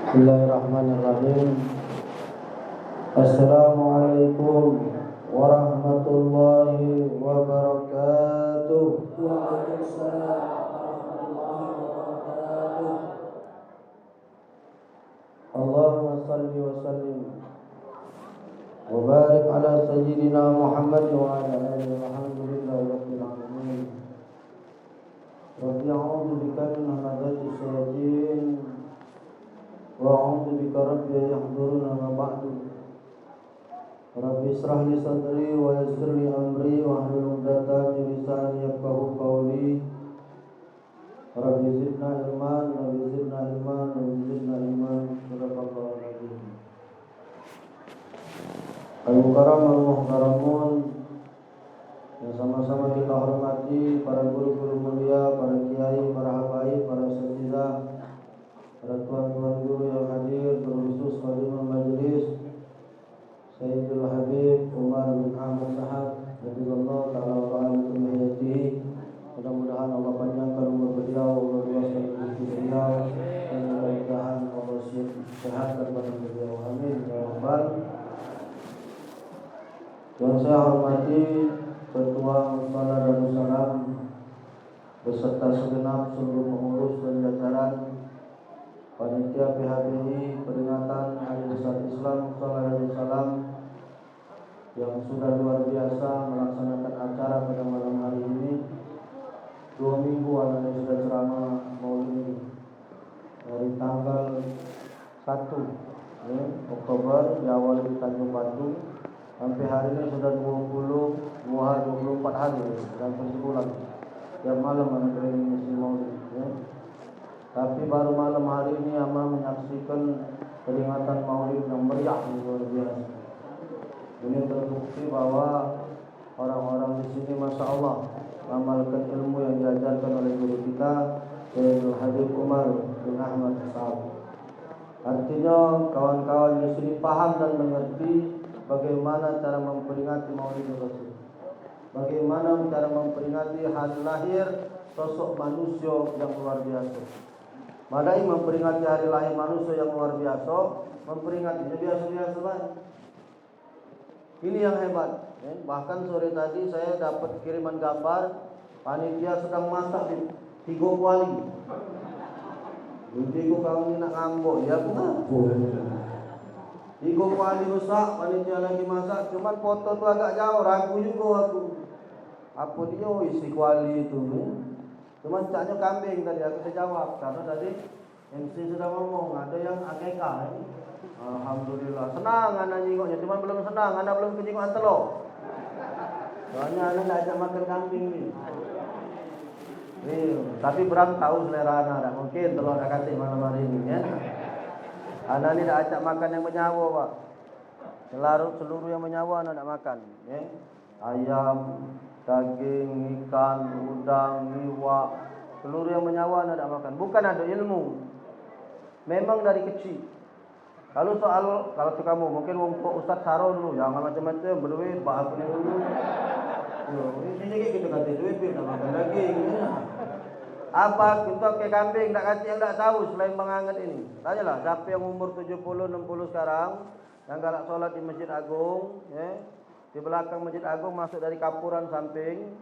Bismillahirrahmanirrahim. Assalamualaikum warahmatullahi wabarakatuh. Waalaikumsalam warahmatullahi wabarakatuh. Allahumma salli wa sallim wa barik ala sayyidina Muhammad wa ala alihi walhamdulillahi rabbil alamin. Rabbi a'udzu bika min hamazati syayatin wa a'udzu bika rabbi yahdurun ma ba'du. Rabbi israh li sadri wa yassir li amri wa hlul 'uqdatam min lisani yafqahu qawli. Rabbi zidna ilman wa zidna ilman wa zidna ilman. Sadaqallahu alazim. Al-mukarram al-muhtaramun, yang sama-sama kita hormati para guru-guru mulia, para kiai, para habaib, para asatidzah, para tuan-tuan guru yang hadir, terkhusus khadimul majelis Sayyidul Habib Umar bin Ahmad Sahab, hafizallahu ta'ala wa ra'alakum hayatihi. Mudah-mudahan Allah panjangkan umur beliau, Allah luaskan rezeki beliau, dan mudah-mudahan Allah sehatkan badan beliau. Amin ya rabbal. Yang saya hormati Ketua Musyawarah Darussalam beserta segenap seluruh pengurus dan jajaran panitia PHBI peringatan Hari Besar Islam Musyawarah Darussalam yang sudah luar biasa melaksanakan acara pada malam hari ini. 2 minggu anak sudah ceramah Maulid dari tanggal 1 Oktober diawali di Tanjung Batu sampai hari ini sudah 24 hari dan sebulan. Tiap malam anak keliling misi Maulid. Tapi baru malam hari ini Ama menyaksikan peringatan Maulid yang meriah luar biasa. Ini terbukti bahwa orang-orang di sini masya Allah mengamalkan ilmu yang diajarkan oleh guru kita Sayyidul Habib Umar bin Ahmad Sahab. Artinya kawan-kawan di sini paham dan mengerti bagaimana cara memperingati Maulid Rasul. Bagaimana cara memperingati hari lahir sosok manusia yang luar biasa. Madai memperingati hari lahir manusia yang luar biasa, memperingatinya biasa-biasa saja. Ini yang hebat. Bahkan sore tadi saya dapat kiriman gambar panitia sedang masak di Tigo Kuali. Tigo kamu nak ngambok, ya aku ngaku. Tigo Kuali rusak, panitia lagi masak. Cuman foto tu agak jauh, ragu juga aku. Apa dia isi kuali itu? Cuman caknya kambing tadi aku jawab karena tadi MC sudah ngomong ada yang akekah. Alhamdulillah senang anak nyingoknya, cuma belum senang anak belum kenyingokan telur. Soalnya anak tidak ajak makan kambing ni. Tapi Bram tahu selera anak, mungkin telur nak kasih malam hari ini ya. Anak ni tidak ajak makan yang menyawa pak. Seluruh yang menyawa anak tidak makan. Ya. Ayam, daging, ikan, udang, iwak, seluruh yang menyawa anak tidak makan. Bukan ada ilmu. Memang dari kecil. Kalau tu kamu mungkin untuk Ustaz Saro dulu, jangan macam-macam berduit, bahas ni dulu. Ini kita kata duit, nak makan daging. Apa untuk ke kambing, tak kata yang tak tahu selain mengangkat ini. Tanyalah, siapa yang umur 70, 60 sekarang, yang galak solat di Masjid Agung, ya, di belakang Masjid Agung masuk dari kapuran samping,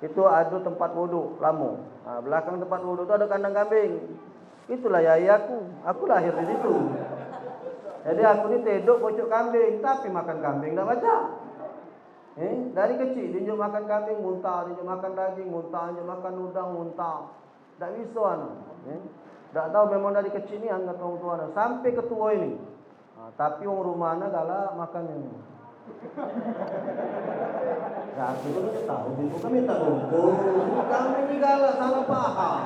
itu ada tempat wuduk lama. Belakang tempat wuduk itu ada kandang kambing. Itulah aku lahir di situ. Jadi aku ni tedok pocok kambing, tapi makan kambing tak baca. Dari kecil tunjuk makan kambing muntah, tunjuk makan daging muntah, tunjuk makan udang muntah. Tak bisa anak. Tak tahu memang dari kecil ni anggap orang tua anak sampai ke tua ini. Tapi orang rumah anak galak makan ini. Ya aku tu tahu, bukan minta bungkus. Kambing ni galak salah paham.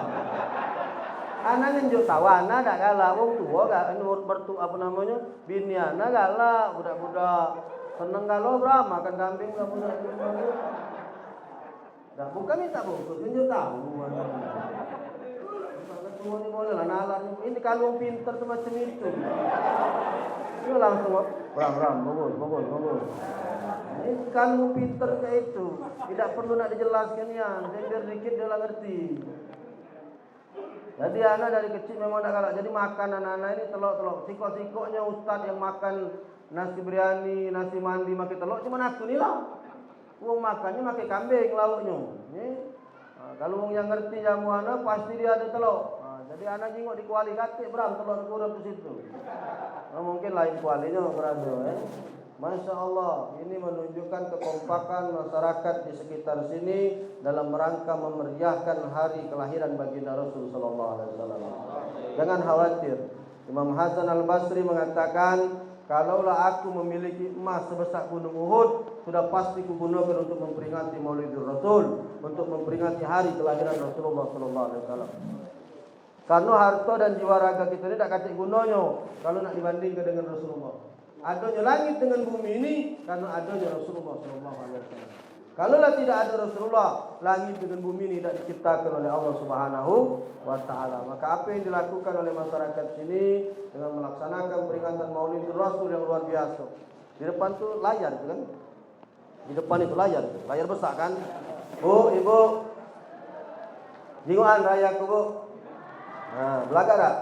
Anak nunjuk tahu, anak tak galak, wong tua gak bertu apa namanya, bini anak galak, budak-budak seneng kalau berapa makan kambing tak punya. Dah bukan minta bungkus, nunjuk tahu. Ketua ni boleh lah nalar ini kalau pintar semacam itu. Dia langsung ram, bagus. Ini kalau pintar kayak itu, tidak perlu nak dijelaskan ya, biar dikit dia lah ngerti. Jadi anak dari kecil memang tak galak. Jadi makan anak-anak ini telur-telur. Sikok-sikoknya ustaz yang makan nasi biryani, nasi mandi makan telur cuma aku ni lah. Wong makannya makan kambing lauknya. Kalau wong yang ngerti jamu anak pasti dia ada telur. Jadi anak jengok di kuali katik beram telur kurang di situ. Mungkin lain kualinya berada. Masya Allah, ini menunjukkan kekompakan masyarakat di sekitar sini dalam rangka memeriahkan hari kelahiran baginda Rasul sallallahu alaihi wasallam. Jangan khawatir. Imam Hasan Al-Basri mengatakan, kalaulah aku memiliki emas sebesar gunung Uhud, sudah pasti kugunakan untuk memperingati Maulidur Rasul, untuk memperingati hari kelahiran Rasulullah sallallahu alaihi wasallam. Karena harta dan jiwa raga kita ini tak kacik gunanya kalau nak dibandingkan dengan Rasulullah. Adanya langit dengan bumi ini karena adanya Rasulullah sallallahu alaihi wasallam. Kalaulah tidak ada Rasulullah, langit dengan bumi ini tidak diciptakan oleh Allah Subhanahu wa taala. Maka apa yang dilakukan oleh masyarakat sini dengan melaksanakan peringatan Maulidur Rasul yang luar biasa. Di depan tu layar kan? Di depan itu layar besar kan? Bu, Ibu. Jingoan raya ku, Bu. Belakang tak?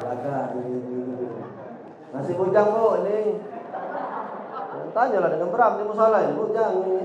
Belakang. Nasi bujang Bu ini. Tanyalah dengan beram di musola ini bujang ini.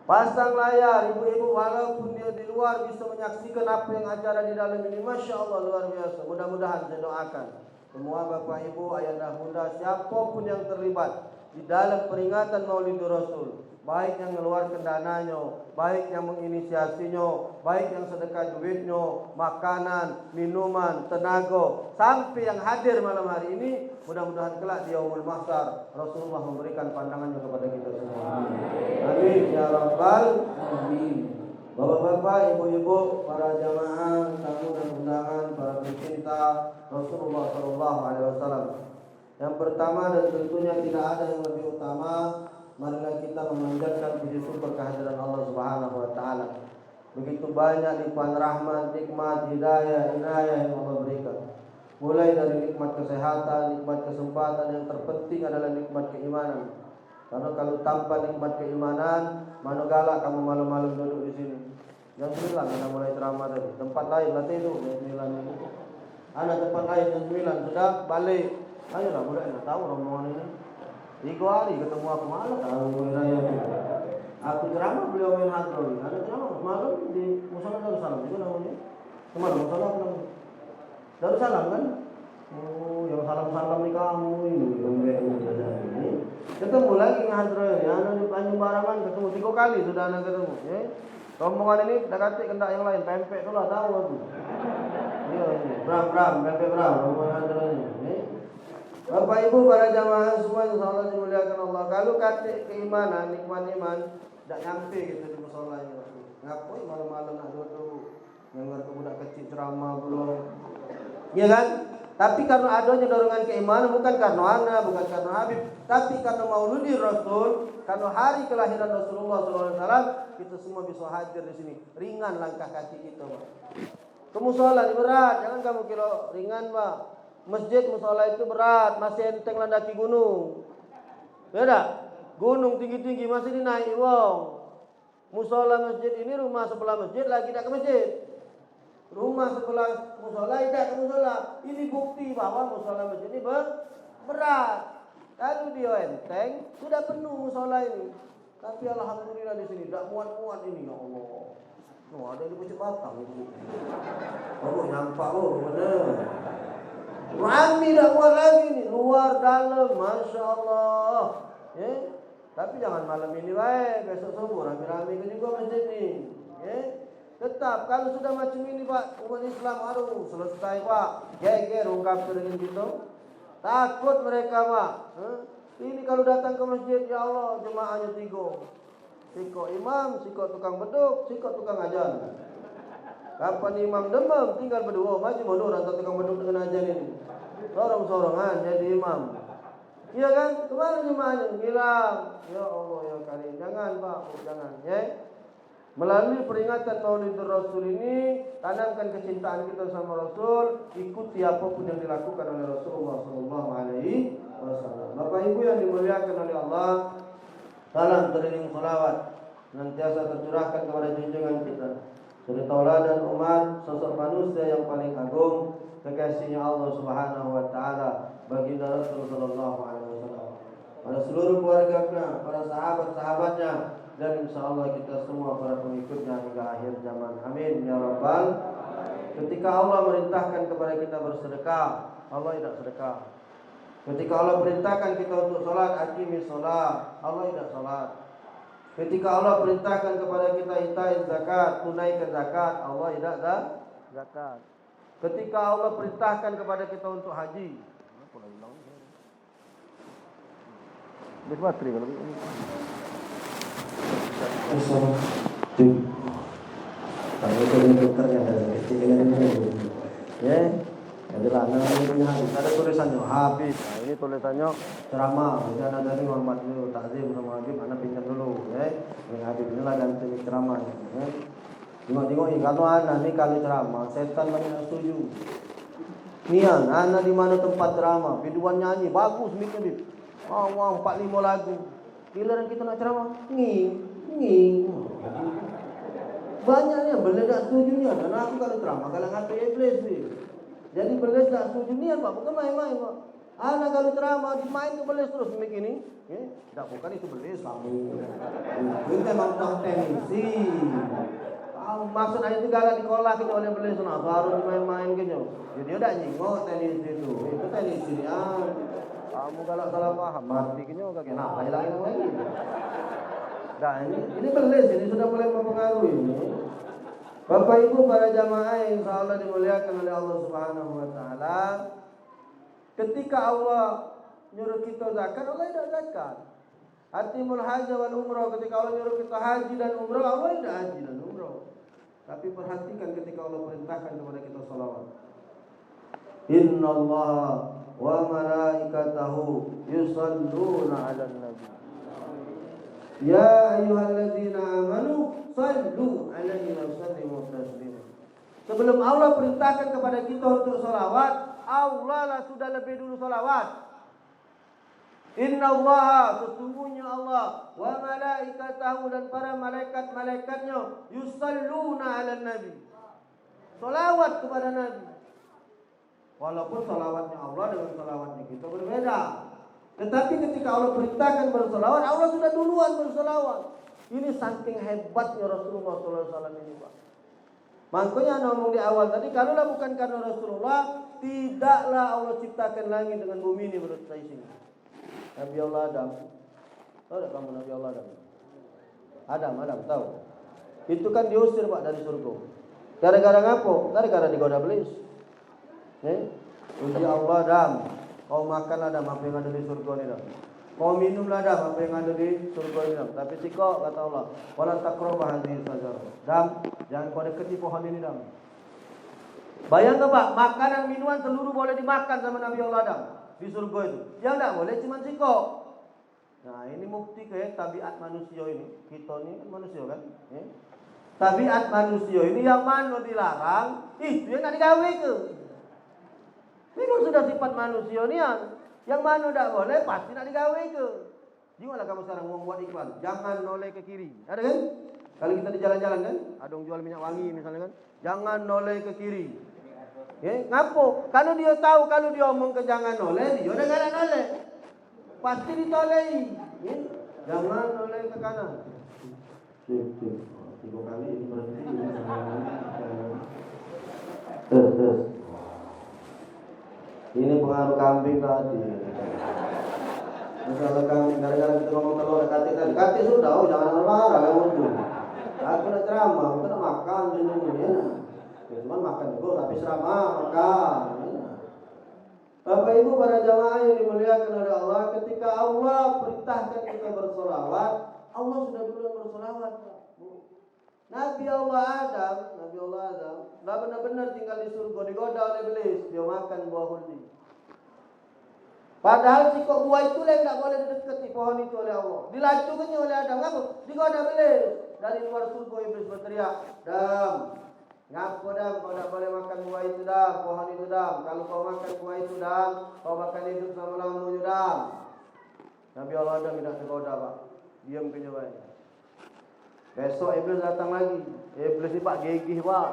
Pasang layar ibu-ibu walaupun dia di luar bisa menyaksikan apa yang acara di dalam ini. Masya Allah luar biasa. Mudah-mudahan saya doakan semua bapak ibu, ayah bunda, siapapun yang terlibat di dalam peringatan Maulidur Rasul, baik yang mengeluarkan dananya, baik yang menginisiasinya, baik yang sedekah duitnya, makanan, minuman, tenaga, sampai yang hadir malam hari ini, mudah-mudahan kelak di yaumul mahsyar Rasulullah memberikan pandangannya kepada kita semua. Amin ya rabbal alamin. Bapak-bapak, ibu-ibu, para jamaah, tamu dan undangan, para pencinta Rasulullah sallallahu alaihi wasallam. Yang pertama dan tentunya tidak ada yang lebih utama, marilah kita memanjatkan puji syukur kehadiran Allah Subhanahu wa taala. Begitu banyak limpahan rahmat, nikmat, hidayah, inayah yang Allah berikan. Mulai dari nikmat kesehatan, nikmat kesempatan, yang terpenting adalah nikmat keimanan. Karena kalau tanpa nikmat keimanan, mana galak kamu malam-malam duduk di sini. Jam 9 kita mulai ceramah tadi. Tempat lain lah tidur jam 9 ini. Anak tempat lain jam 9 sudah balik. Ayolah budak nak tahu rombongan ini. 3 hari ketemu aku malam tahu raya itu. Aku ceramah beliau main hadroh. Ada ceramah malam di Musola Darussalam itu namanya. Kemana Musola namanya? Darussalam kan? Oh, yang salam-salam ni kamu ini. Ketemu lagi dengan hadroh ini. Anak di Tanjung Barangan ketemu 3 kali sudah anak ketemu. Rombongan ini dah kata kendak yang lain. Pempek tu lah tahu aku. Iya ini. Bram, pempek bram. Rombongan hadroh ini. Bapak Ibu para jamaah semua insyaallah dimuliakan Allah. Kalau kata keimanan, nikmat iman tak nyampe kita di musola ini. Ngapain malam-malam nak duduk dengar ke budak kecil ceramah belum. Ya kan? Tapi karena adanya dorongan keimanan, bukan karena ana, bukan karena Habib, tapi karena Maulidur Rasul, karena hari kelahiran Rasulullah SAW, kita semua bisa hadir di sini. Ringan langkah kaki kita, Pak. Ke musola ini berat, jangan kamu kira ringan, Pak. Masjid musola itu berat, masih enteng landaki gunung. Ya tak? Gunung tinggi-tinggi masih dinaik wong. Musola masjid ini rumah sebelah masjid lagi tak ke masjid. Rumah sebelah musola tidak ke musola. Ini bukti bahwa musola masjid ini berat. Kalau dia enteng, sudah penuh musola ini. Tapi alhamdulillah di sini tak muat-muat ini, ya Allah. Oh, ada di Pucuk Batang itu. Oh, nampak benar. Rami dah buat lagi ni, luar dalam, masya Allah. Tapi jangan malam ini baik, besok subuh rami-rami ke juga masjid ni. Tetap kalau sudah macam ini Pak, umat Islam aduh selesai Pak. Geger ungkap dengan kita. Takut mereka Pak. Ini kalau datang ke masjid ya Allah jemaahnya 3. Sikok imam, sikok tukang beduk, sikok tukang ajan. Kapan imam demam tinggal berdua maju mundur antara tukang beduk dengan ajan ini. Sorong-sorongan jadi imam. Iya kan? Kemana jemaahnya? Hilang. Ya Allah ya Karim. Jangan Pak, jangan. Ya. Melalui peringatan Maulidur Rasul ini, tanamkan kecintaan kita sama Rasul, ikuti apapun yang dilakukan oleh Rasulullah sallallahu alaihi wasallam. Bapak Ibu yang dimuliakan oleh Allah, salam teriring salawat senantiasa tercurahkan kepada junjungan kita, suri tauladan umat, sosok manusia yang paling agung, kekasihnya Allah Subhanahu wa taala, baginda Rasul sallallahu alaihi wasallam, pada seluruh keluarganya, para sahabat-sahabatnya, dan insyaallah kita semua para pengikutnya hingga akhir zaman. Amin ya rabbal. Ketika Allah merintahkan kepada kita bersedekah, Allah tidak sedekah. Ketika Allah perintahkan kita untuk salat, aqimi salat, Allah tidak salat. Ketika Allah perintahkan kepada kita itai zakat, tunaikan zakat, Allah tidak ada zakat. Ketika Allah perintahkan kepada kita untuk haji, apa lagi bilang? Bis bateri kalau ini. Kalau itu dokternya ada ya. Adalah namanya ada tulisannya habis. Nah, ini tulisannya ceramah. Jangan ada yang hormat dulu, takzim sama Habib, anak pinjam dulu, ya. Yang Habib inilah ganti ceramah, ya. Tengok-tengok kalau anak ni kalau ceramah, setan banyak setuju. Nian, anak di mana tempat ceramah, biduan nyanyi bagus mic-nya, Bib. Wah, 45 lagu. Giliran kita nak ceramah, nging. Banyaknya beliau tak setuju nian. Dan aku kalau ceramah kalau ngatur iblis ni. Jadi belis tak setuju niat Pak, bukan main-main Pak. Anak kalau ceramah dimain ke belis terus mic ini. Tak bukan itu belis kamu. Kita memang tak teknisi. Maksud ayat itu galak dikolak kita oleh belis sana. Harus main-main ke jauh. Jadi dia tak nyingok teknisi itu. Itu teknisi dia. Kamu galak salah paham. Mati ke jauh kaki. Nah, hilangin lagi. Nah ini belis, ini sudah mulai mempengaruhi ini. Bapak Ibu para jamaah yang insyaallah dimuliakan oleh Allah Subhanahu wa taala. Ketika Allah nyuruh kita zakat, Allah tidak zakat. Atimul hajj wal umrah, ketika Allah nyuruh kita haji dan umrah, Allah tidak haji dan umrah. Tapi perhatikan ketika Allah perintahkan kepada kita salawat. Innallaha wa malaikatahu yusalluna 'alan nabi. Ya ayyuhalladzina amanu sallu alaihi wa sallimu taslima. Sebelum Allah perintahkan kepada kita untuk salawat, Allah lah sudah lebih dulu salawat. Innallaha, sesungguhnya Allah, wa malaikatahu, dan para malaikat-malaikatnya, yusalluna ala nabi, salawat kepada Nabi. Walaupun salawatnya Allah dengan salawatnya kita berbeda. Tetapi ketika Allah perintahkan bersalawat, Allah sudah duluan bersalawat. Ini saking hebatnya Rasulullah SAW ini Pak. Makanya ngomong di awal tadi, kalaulah bukan karena Rasulullah, tidaklah Allah ciptakan langit dengan bumi ini menurut saya sini. Nabi Allah Adam, tahu tak kamu Nabi Allah Adam? Adam tahu? Itu kan diusir Pak dari surga. Gara-gara ngapo? Gara-gara digoda iblis. Uji Allah Adam. Kau makan Adam apa yang ada di surga ni dah. Kau minum Adam apa yang ada di surga ni dah. Tapi sikok kata Allah, wala taqrabah hadhihi sajarah. Adam, jangan kau dekati pohon ini Adam. Bayangkan Pak, makanan minuman seluruh boleh dimakan sama Nabi Allah Adam di surga itu. Yang tak boleh cuma sikok. Nah, ini bukti ke tabiat manusia ini. Kita ni kan manusia kan? Tabiat manusia ini yang mana dilarang, itu yang nak digawe ke. Ini kalau sudah sifat manusia ni yang mana tak boleh pasti nak digawe ke. Janganlah kamu sekarang mau buat iklan, jangan noleh ke kiri. Ada kan? Kalau kita di jalan-jalan kan, ada orang jual minyak wangi misalnya kan, jangan noleh ke kiri. Ngapo? Kalau dia tahu kalau dia omong ke jangan noleh, dia dah galak noleh. Pasti ditolehi. Jangan noleh ke kanan. Tiga kali ini berhenti. Terus. Ini pengaruh kambing tadi. Masalah kambing, gara-gara kita ngomong telur katik tadi. Katik sudah, jangan marah kan muncul. Aku nak ceramah, aku nak makan ini. Cuma makan juga, tapi ceramah makan. Bapak Ibu para jamaah yang dimuliakan oleh Allah, ketika Allah perintahkan kita bersolawat, Allah sudah duluan bersolawat. Nabi Allah Adam, dah benar-benar tinggal di surga, digoda oleh iblis, dia makan buah huldi. Padahal sikok buah itu yang tak boleh didekati pohon itu oleh Allah. Dilacukannya oleh Adam, ngapa? Digoda iblis. Dari luar surga iblis berteriak, Adam, ngapa Adam, kau tak boleh makan buah itu Adam, pohon itu Adam. Kalau kau makan buah itu Adam, kau akan hidup selama-lamanya Adam. Nabi Allah Adam tidak tergoda Pak, diam ke jawab. Besok iblis datang lagi. Iblis ni Pak gigih Pak.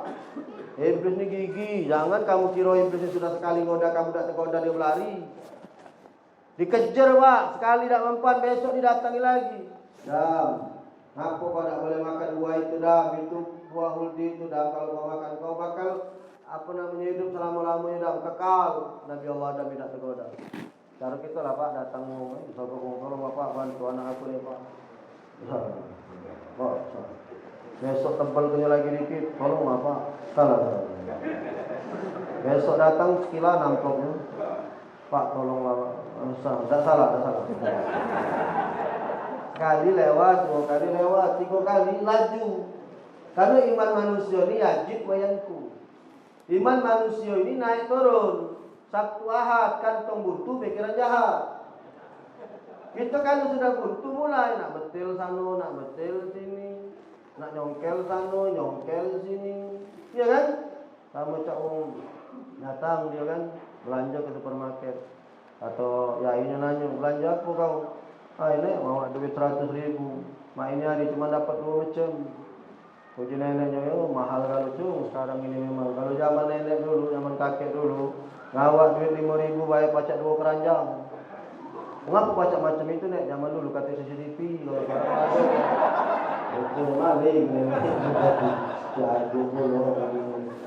Iblis ni gigih. Jangan kamu kira iblis ni sudah sekali goda kamu tak tergoda dia berlari. Dikejar Pak. Sekali tak mempan besok didatangi lagi. Dam. Apa kau tak boleh makan buah itu Dam? Itu buah huldi itu Dam. Kalau kau makan kau bakal hidup selama-lamanya Dam. Kekal. Nabi Allah Adam tidak tergoda. Cara kita lah Pak datang tolong Bapak bantu anak aku ni Pak. Pak, besok tebal punya lagi dikit, tolong Bapak. Salah. Besok datang sekilan amplopnya. Pak tolong Bapak. Tak salah. Sekali lewat, 2 kali lewat, 3 kali laju. Karena iman manusia ini wajib mayanku. Iman manusia ini naik turun. Sabtu Ahad kantong buntu pikiran jahat. Kita kalau sudah buntu mulai nak betil sana, nak betil sini, nak nyongkel sana, nyongkel sini. Iya kan? Sama cak datang dia kan belanja ke supermarket atau ya ini nanya belanja apa kau? Ini mau duit 100.000. Mak ini hari cuma dapat 2 macam. Puji neneknya mahal kalau cung sekarang ini memang. Kalau zaman nenek dulu, zaman kakek dulu, ngawak duit 5.000 bayar pajak 2 keranjang. Mengapa pajak macam itu nek? Zaman dulu kata CCTV kalau sekarang ada. Itu maling jadi dulu.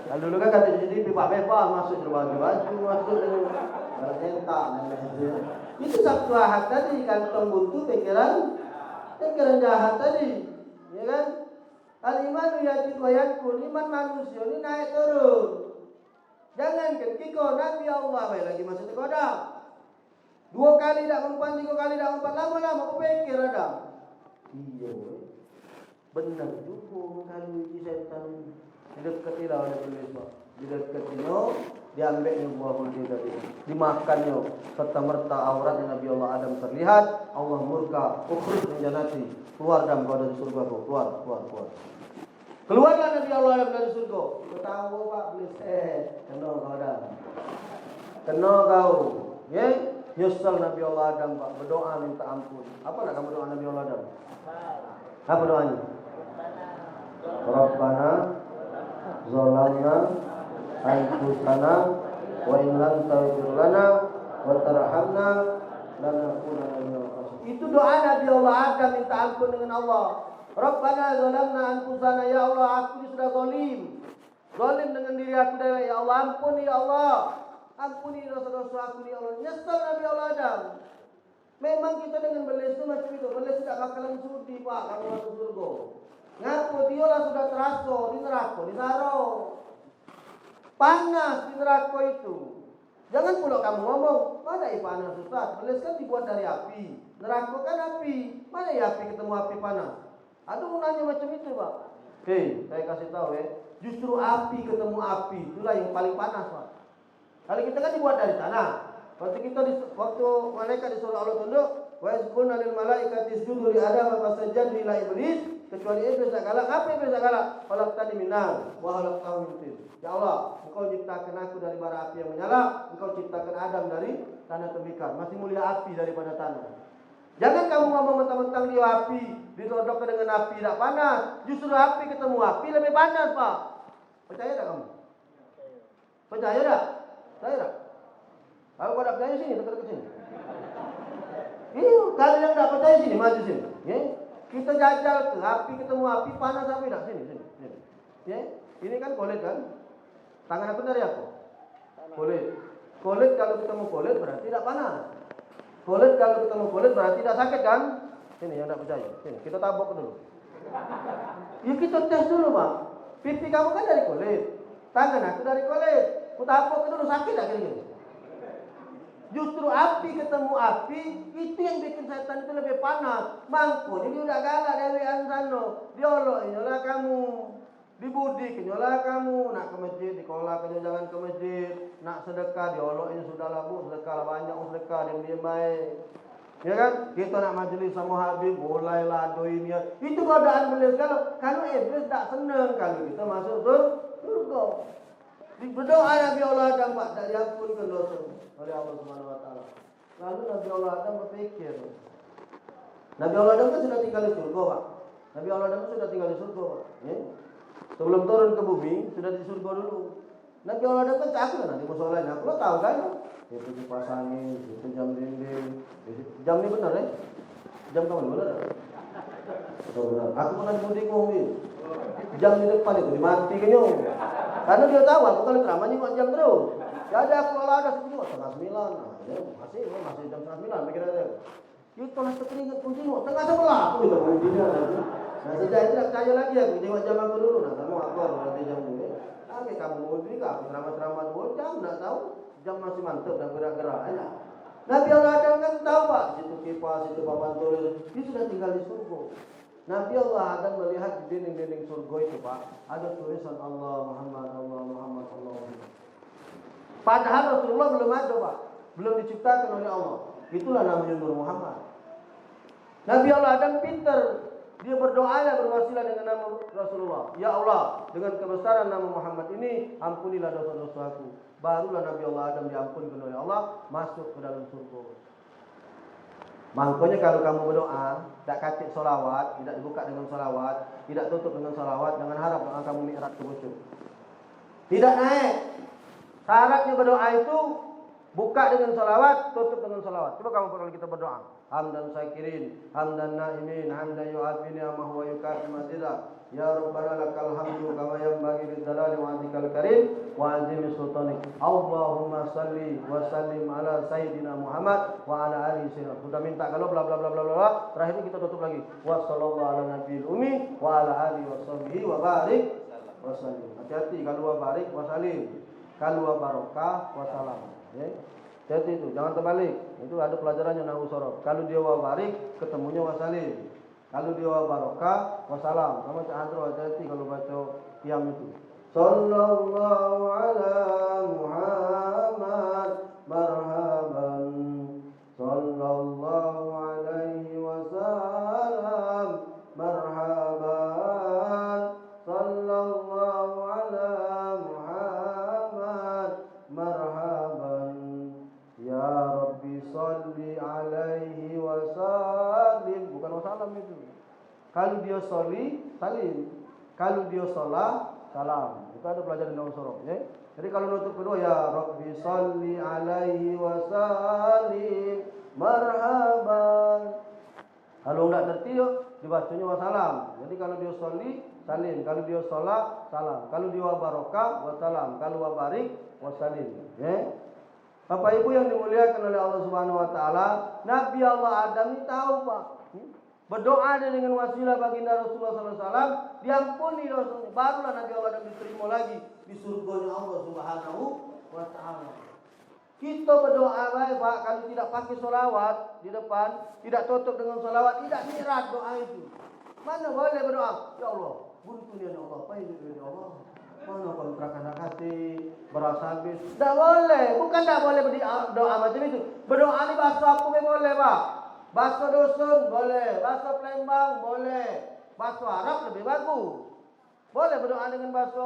Kalau dulu kan kata CCTV Pak bebas masuk baju masuk entak. Itu Sabtu Ahad tadi kantong buntu pikiran jahat tadi. Ya kan? Al-iman yajid wa yakun. Iman manusia ini naik turun. Jangan ketika Nabi Allah lagi masih tergoda. 2 kali tak mempan, 3 kali tak mempan, lama-lama aku pikir ada. Iya, benar juga kalau ini setan. Didekatilah oleh iblis Pak. Didekatinya, diambilnya buah huldi tadi. Dimakannya, serta merta aurat Nabi Allah Adam terlihat. Allah murka, ukhruj min jannati. Keluar dalam kau dari surga kau. Keluar. Keluarlah Nabi Allah Adam dari surga. Kau tahu Pak, iblis kena kau dah. Kena kau. Ya? Nyesal Nabi Allah Adam Pak, berdoa minta ampun. Apa nak kamu doa Nabi Allah Adam? Apa doanya? Rabbana zalamna anfusana wa in lam taghfir lana wa tarhamna lanakunanna minal khasirin. Itu doa Nabi Allah Adam minta ampun dengan Allah. Rabbana zalamna anfusana, ya Allah aku ini sudah zalim. Zalim dengan diri aku sendiri, ya Allah ampun ya Allah. Ampuni dosa-dosa aku ya Allah. Nyesal Nabi Allah Adam. Memang kita dengan belis itu macam itu. Belis tidak bakalan sudi Pak kalau masuk surga. Ngaku dia lah sudah terasa di neraka, di saro. Panas di neraka itu. Jangan pula kamu ngomong, mana panas Ustaz? Belis kan dibuat dari api. Neraka kan api. Mana ya api ketemu api panas? Aduh nanya macam itu Pak. Hei, saya kasih tahu ya. Justru api ketemu api itulah yang paling panas Pak. Kalau kita kan dibuat dari tanah. Waktu malaikat disuruh Allah tunduk, wa yazkuna lil malaikati isjudu li Adam fasajadu ila iblis, kecuali iblis tak galak. Apa iblis tak galak? Khalaqtani min nar wa khalaqtahu min tin. Ya Allah, Engkau ciptakan aku dari bara api yang menyala, Engkau ciptakan Adam dari tanah tembikar. Masih mulia api daripada tanah. Jangan kamu ngomong mentang-mentang dia api, ditodokkan dengan api tak panas. Justru api ketemu api lebih panas, Pak. Percaya tak kamu? Percaya tak? Saya tak? Kalau kau tak percaya sini, dekat-dekat sini. Iya, kalau yang tak percaya sini, maju sini. Ya? Kita jajal ke api ketemu api, panas api tak? Sini. Ya? Ini kan kulit kan? Tangan aku dari apa? Kulit. Kulit kalau ketemu kulit berarti tak panas. Kulit kalau ketemu kulit berarti tak sakit kan? Sini yang tak percaya. Sini, kita tabok dulu. Ya kita tes dulu, Pak. Pipi kamu kan dari kulit. Tangan aku dari kulit. Ku tabok dulu, sakit tak kira-kira? Justru api ketemu api, itu yang bikin setan itu lebih panas. Mangko, jadi udah galak dari ansano. Diolok, nyolah kamu. Dibudi, nyolah kamu. Nak ke masjid, dikolak, jangan ke masjid. Nak sedekah, diolok, ini sudahlah bu, sedekah lah banyak, sedekah, diam-diam baik. Ya kan? Kita nak majlis sama Habib, mulailah doin ya. Itu godaan beliau. Kalau iblis tak senang kalau kita masuk surga. Berdoa Nabi Allah Adam Pak, tak diampunkan dosa oleh Allah Subhanahu Wa Taala. Lalu Nabi Allah Adam berpikir, Nabi Allah Adam kan sudah tinggal di surga Pak. Nabi Allah Adam sudah tinggal di surga, Pak. Ya? Sebelum turun ke bumi, sudah di surga dulu. Nabi Allah Adam kan takut kan nanti musolanya. Aku lo tahu kan? Itu dipasangin, itu jam dinding. Jam ini benar ya? Jam kamu benar? Oh, benar. Aku pernah bingung nih. Jam di depan itu dimati kenyong. Karena dia tahu aku kalau ceramah nyingok jam terus. Jadi aku kalau ada sekitar setengah 9. Nah, ya, masih jam setengah 9 pikir aja. Itu kalau sekeringat pun tengok setengah 11. Aku udah bunyinya lagi. Nah sejak itu tak percaya lagi aku tengok jam aku dulu. Nah kamu aku nanti jam dulu. Oke kamu mau juga aku ceramah 2 jam tak tahu. Jam masih mantap dan gerak-gerak aja. Nabi Allah Adam kan tahu Pak. Situ kipas, situ papan tulis. Dia sudah tinggal di surga. Nabi Allah Adam melihat di dinding-dinding surga itu Pak. Ada tulisan Allah Muhammad, Allah Muhammad, Allah Muhammad. Padahal Rasulullah belum ada Pak. Belum diciptakan oleh Allah. Itulah namanya Nur Muhammad. Nabi Allah Adam pintar. Dia berdoa berwasilah dengan nama Rasulullah. Ya Allah, dengan kebesaran nama Muhammad ini, ampunilah dosa-dosaku. Barulah Nabi Allah Adam diampunkan oleh Allah, masuk ke dalam surga. Makanya kalau kamu berdoa, tak kacik solawat, tidak dibuka dengan solawat, tidak tutup dengan solawat, jangan harap doa kamu mi'raj ke khusyuk. Tidak naik. Syaratnya berdoa itu buka dengan salawat, tutup dengan salawat. Coba kamu kalau kita berdoa. Hamdan syakirin, hamdan naimin, hamdan yu'afini amma huwa yukafi mazida. Ya Rabbana lakal hamdu kama yanbaghi lidzalali wa azikal karim wa azimi sultanik. Allahumma salli wa sallim ala sayyidina Muhammad wa ala alihi sayyidina. Sudah minta kalau bla bla bla bla bla. Terakhir kita tutup lagi. Wa sallallahu ala nabiyil ummi wa ala alihi wa sahbihi wa barik wa sallim. Hati-hati kalau wa barik wa salim. Kalau wa barokah wa salam. Ya. Jadi itu, jangan terbalik. Itu ada pelajarannya nahwu sorof. Kalau dia wa barik, ketemunya wa salim. Kalau dia wa barokah, wa salam. Sama Cak Andro hati-hati kalau baca qiyam itu. Sallallahu ala Muhammad marhaban. Sallallahu alaihi wasallam marhaban. Sallallahu ala Muhammad marhaban. Ya Rabbi salli alaihi wasallim. Bukan wasallam itu. Kalau dia sholli, salim. Kalau dia sholat, salam. Itu ada pelajaran dalam surah. Ya? Jadi kalau nutup kedua, ya Rabbi salli alaihi wasallim marhaban. Kalau enggak tertiup, dibacanya wasalam. Jadi kalau dia sholli, salim. Kalau dia sholat, salam. Kalau dia wa barokah, wasalam. Kalau wa barik, wasalim. Ya? Bapak Ibu yang dimuliakan oleh Allah Subhanahu wa taala, Nabi Allah Adam ini tahu, Pak. Berdoa dengan wasilah baginda Rasulullah sallallahu alaihi wasallam, diampuni dosanya. Barulah Nabi Allah Adam diterima lagi di surganya Allah Subhanahu wa taala. Kita berdoa baik, Pak, kalau tidak pakai sholawat di depan, tidak tutup dengan sholawat, tidak mi'raj doa itu. Mana boleh berdoa? Ya Allah, buntu ya Allah, apa itu ya Allah? Mana kontrakan nak kasih, beras habis. Tak boleh, bukan tak boleh berdoa macam itu. Berdoa ni bahasa apa boleh, Pak? Bahasa dusun boleh, bahasa Palembang boleh, bahasa Arab lebih bagus. Boleh berdoa dengan bahasa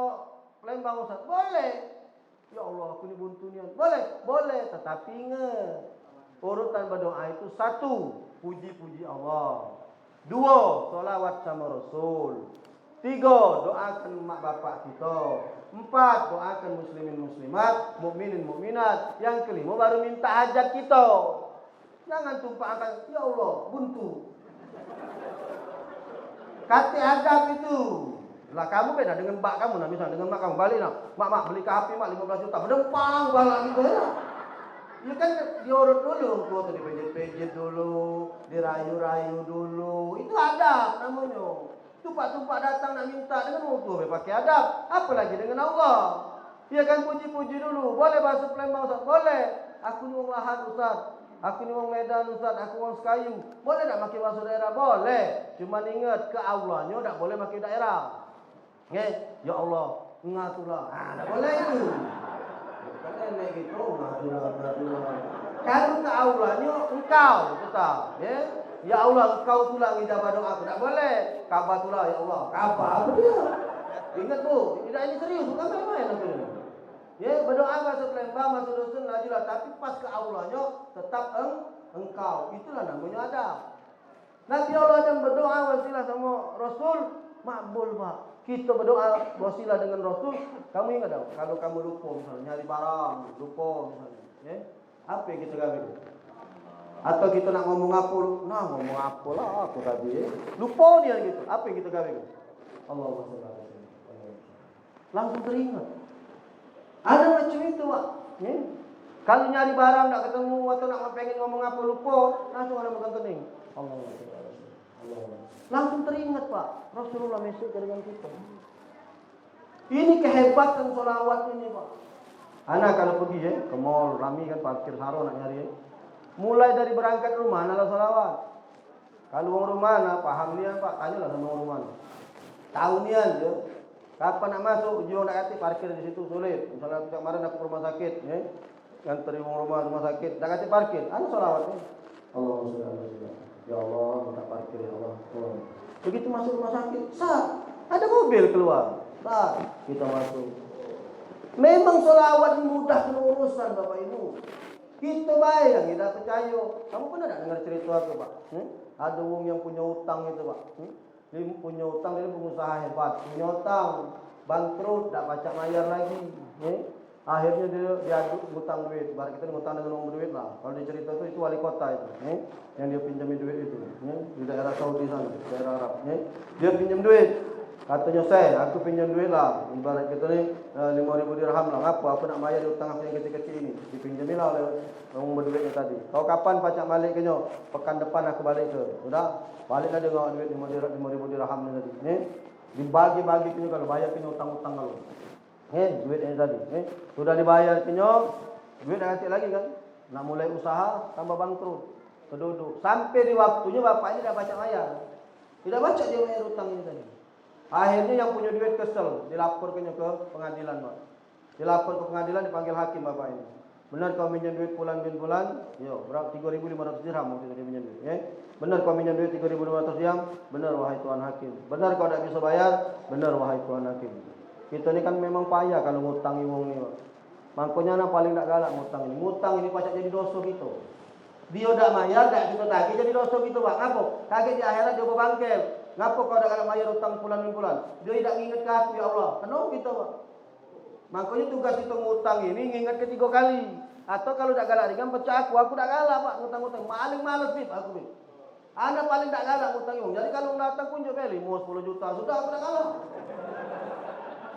Palembang Ustaz? Boleh. Ya Allah, aku ni buntu ni. Boleh, boleh. Tetapi ingat, urutan berdoa itu 1, puji-puji Allah. 2, solawat sama Rasul. 3, doakan mak bapak kita. 4, doakan muslimin muslimat, mukminin mukminat. Yang kelima baru minta hajat kita. Jangan tumpahkan, ya Allah, buntu. Kata hajat itu. Lah kamu beda dengan mak kamu, nah misalnya dengan mak kamu balik nah. Mak beli ke HP mak 15 juta. Berdempang balak gitu ya. Ya kan diurut dulu, tua tuh dipijit-pijit dulu, dirayu-rayu dulu. Itu adab namanya. Tumpah-tumpah datang nak minta dengan orang tua pakai adab. Apalagi dengan Allah. Ya kan puji-puji dulu. Boleh bahasa Palembang Ustaz? Boleh. Aku ni orang Lahad Ustaz. Aku ni orang Medan Ustaz. Aku orang Sekayu. Boleh tak pakai bahasa daerah? Boleh. Cuma ingat ke Allahnya tak boleh pakai daerah. Ya Allah, ngatulah. Tak boleh itu. Kan nenek gitu, ngatulah. Kalau ke Allahnya engkau tetap. Ya Allah, engkau tulang ijabah doa. Tak boleh. Kabatullah ya Allah. Kabat apa dia? Ingat bu, tidak ini serius, bukan main-main namanya. Ya, berdoa bahasa Palembang, bahasa dusun lajulah, tapi pas ke Allahnya tetap engkau. Itulah namanya adab. Nabi Allah Adam berdoa wasilah sama Rasul, makbul Pak. Kita berdoa wasilah dengan Rasul. Kamu ingat tak? Kalau kamu lupa misalnya nyari barang, lupa misalnya, ya? Apa yang kita gawe? Atau kita nak ngomong apa? Nah ngomong apa lah aku tadi, ya? Lupa dia gitu. Apa yang kita gawe? Allahumma shalli ala sayyidina. Langsung teringat. Ada macam itu Pak. Ya? Kalau nyari barang tak ketemu atau nak pengen ngomong apa lupa, langsung ada makan kening. Allahumma shalli ala sayyidina. Langsung teringat Pak. Rasulullah mesej dengan kita. Ini kehebatan sholawat ini Pak. Anak kalau pergi ya ke mall, rami kan parkir saro nak nyari ya. Mulai dari berangkat rumah adalah sholawat. Kalau orang rumah nak paham dia Pak, tanyalah sama orang rumah. Tahu nian je. Kapan nak masuk, ujung nak kata parkir di situ sulit. Misalnya kemarin aku ke rumah sakit, ya. Yang dari rumah sakit, nak kata parkir, anu sholawat ya. Allahumma ya Allah, minta parkir ya Allah. Begitu masuk rumah sakit, sah, ada mobil keluar, sah, kita masuk. Memang sholawat mudah urusan Bapak Ibu. Kita bayang, kita percaya. Kamu pernah tak dengar cerita aku Pak? Ada orang yang punya utang itu Pak. Dia punya utang, dia pengusaha hebat. Punya utang, bangkrut, tak pacak bayar lagi. Akhirnya dia ngutang duit. Baru kita ngutang dengan orang berduit lah. Kalau dia cerita itu wali kota itu. Yang dia pinjami duit itu. Di daerah Saudi sana, daerah Arab. Dia pinjam duit. Katanya saya, aku pinjam duit lah. Ibarat kita ni 5.000 dirham lah. Apa? Aku nak bayar utang aku yang kecil-kecil ini. Dipinjami lah oleh orang berduitnya tadi. Kau kapan pacak balik ke nyo? Pekan depan aku balik ke. Sudah? Baliklah dia bawa duit 5.000 dirham ni tadi. Dibagi-bagi ke nyo kalau bayar ke nyo utang-utang kalau. Duit ini tadi. Sudah dibayar ke nyo, duit dah kecil lagi kan? Nak mulai usaha, tambah bangkrut. Penduduk. Sampai di waktunya bapak ini dah pacak bayar. Tidak pacak dia bayar utang ini tadi. Akhirnya yang punya duit kesel, dilaporkannya ke pengadilan, Pak. Dilapor ke pengadilan, dipanggil hakim bapak ini. Benar kau minjam duit bulan bin bulan? Yo, berapa 3.500 dirham waktu itu dia minjam duit, ya. Benar kau minjam duit 3.500 dirham? Benar wahai tuan hakim. Benar kau tak bisa bayar? Benar wahai tuan hakim. Kita ni kan memang payah kalau ngutangi wong ni, Pak. Makanya nak paling tak galak ngutang ini. Ngutang ini pacak jadi dosa kita. Dia tak bayar, tak kita tagih jadi dosa kita, Pak. Ngapa? Tagih di akhirat dia berbangkel. Ngapa kau tak galak bayar utang bulan-bulan? Dia tidak ingat ke aku, ya Allah. Kenapa kita, Pak? Makanya tugas kita ngutang ini ingat ke 3 kali. Atau kalau tak galak ringan pecah aku tak galak Pak ngutang-ngutang. Paling malas Bib aku Bib. Anda paling tak galak ngutang yung. Jadi kalau datang kunjuk beli mau 10 juta sudah aku tak galak.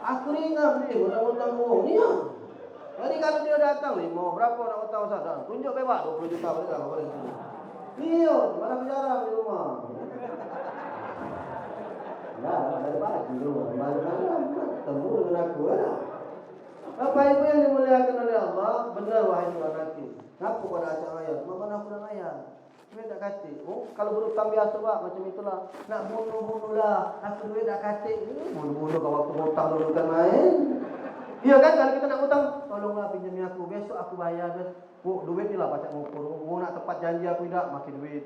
Aku ringan Bib ngutang-ngutang yung. Iya. Jadi kalau dia datang mau berapa nak ngutang Ustaz? Kunjuk bebas 20 juta boleh tak boleh. Iya, mana penjara di rumah. Nah, ada pagi di rumah. Malam-malam temu dengan aku lah. Bapak Ibu yang dimuliakan oleh Allah, benar wahai tuan hakim. Kenapa kau dah acak ayat? Mana aku nak ayat? Duit tak katik. Oh, kalau berutang biasa Pak, macam itulah. Nak bunuh-bunuh lah. Aku duit tak katik. Bunuh-bunuh kalau waktu hutang dulu bukan main. Iya kan, kalau kita nak hutang, tolonglah pinjami aku. Besok aku bayar. Oh, duit ni lah pacak ngukur. Wong nak tepat janji aku tidak, pakai duit.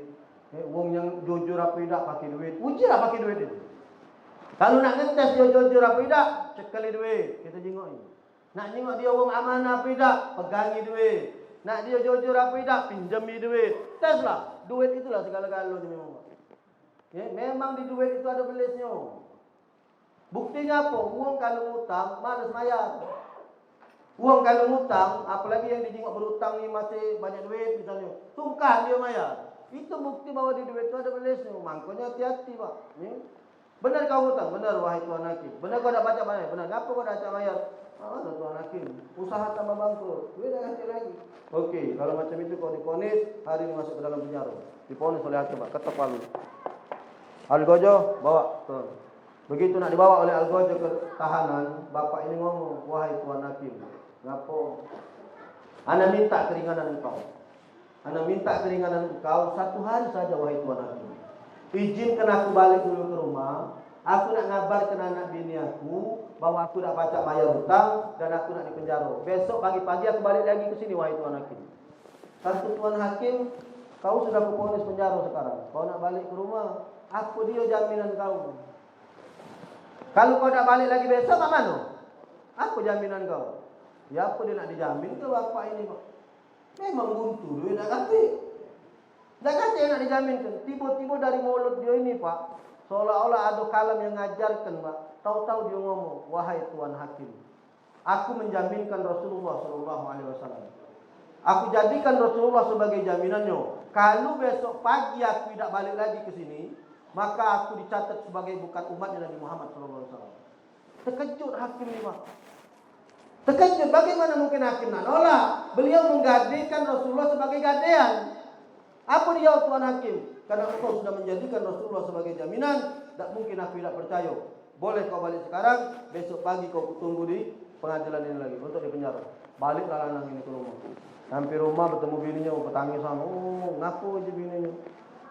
Wong yang jujur aku tidak, pakai duit. Ujilah pakai duit itu. Kalau nak ngetes dia jujur apa tidak, cekali duit. Kita jengok ini. Nak tengok dia orang amanah apa tidak, pegangi duit. Nak dia jujur apa tidak, pinjami duit. Teslah. Duit itulah segala-galanya memang. Ya, memang di duit itu ada belisnya. Buktinya apa? Uang kalau ngutang, malas bayar. Uang kalau ngutang, apalagi yang dijengok berutang ni masih banyak duit misalnya. Sungkan dia bayar. Itu bukti bahwa di duit itu ada belisnya. Makanya hati-hati Pak. Ya. Benar kau hutang? Benar wahai tuan hakim. Benar kau dah baca bayar? Benar. Kenapa kau dah baca bayar? Tuan hakim. Usaha tambah bangkrut. Duit dah kasih lagi. Okey, kalau macam itu kau diponis, hari ini masuk ke dalam penjara. Diponis oleh hakim Pak. Ketok palu. Algojo bawa. Tuan. Begitu nak dibawa oleh Algojo ke tahanan, bapak ini ngomong, wahai tuan hakim. Kenapa? Ana minta keringanan engkau. Ana minta keringanan engkau 1 hari saja wahai tuan hakim. Izinkan aku balik dulu ke rumah. Aku nak ngabarkan anak bini aku bahwa aku nak pacak bayar hutang dan aku nak dipenjara. Besok pagi-pagi aku balik lagi ke sini wahai tuan hakim. Satu tuan hakim, kau sudah kuponis penjara sekarang. Kau nak balik ke rumah, apa dia jaminan kau? Kalau kau nak balik lagi besok, mak mana? Apa jaminan kau? Ya apa dia nak dijamin ke bapak ini Pak? Memang buntu duit nak ganti. Tak kata yang nak dijaminkan. Tiba-tiba dari mulut dia ini Pak, seolah-olah ada kalam yang ngajarkan Pak. Tahu-tahu dia ngomong, wahai Tuan Hakim, aku menjaminkan Rasulullah SAW. Aku jadikan Rasulullah sebagai jaminannya. Kalau besok pagi aku tidak balik lagi ke sini, maka aku dicatat sebagai bukan umatnya Nabi Muhammad SAW. Terkejut hakim ini Pak. Terkejut, bagaimana mungkin hakim nak nolak? Beliau menggadaikan Rasulullah sebagai gadaian. Apa dia Tuan Hakim? Karena engkau sudah menjadikan Rasulullah sebagai jaminan, tak mungkin aku tidak percaya. Boleh kau balik sekarang, besok pagi kau tunggu di pengadilan ini lagi untuk dipenjara. Baliklah lanang ini ke rumah. Sampai rumah bertemu bininya, bertangisan. Oh, ngaku aja bininya.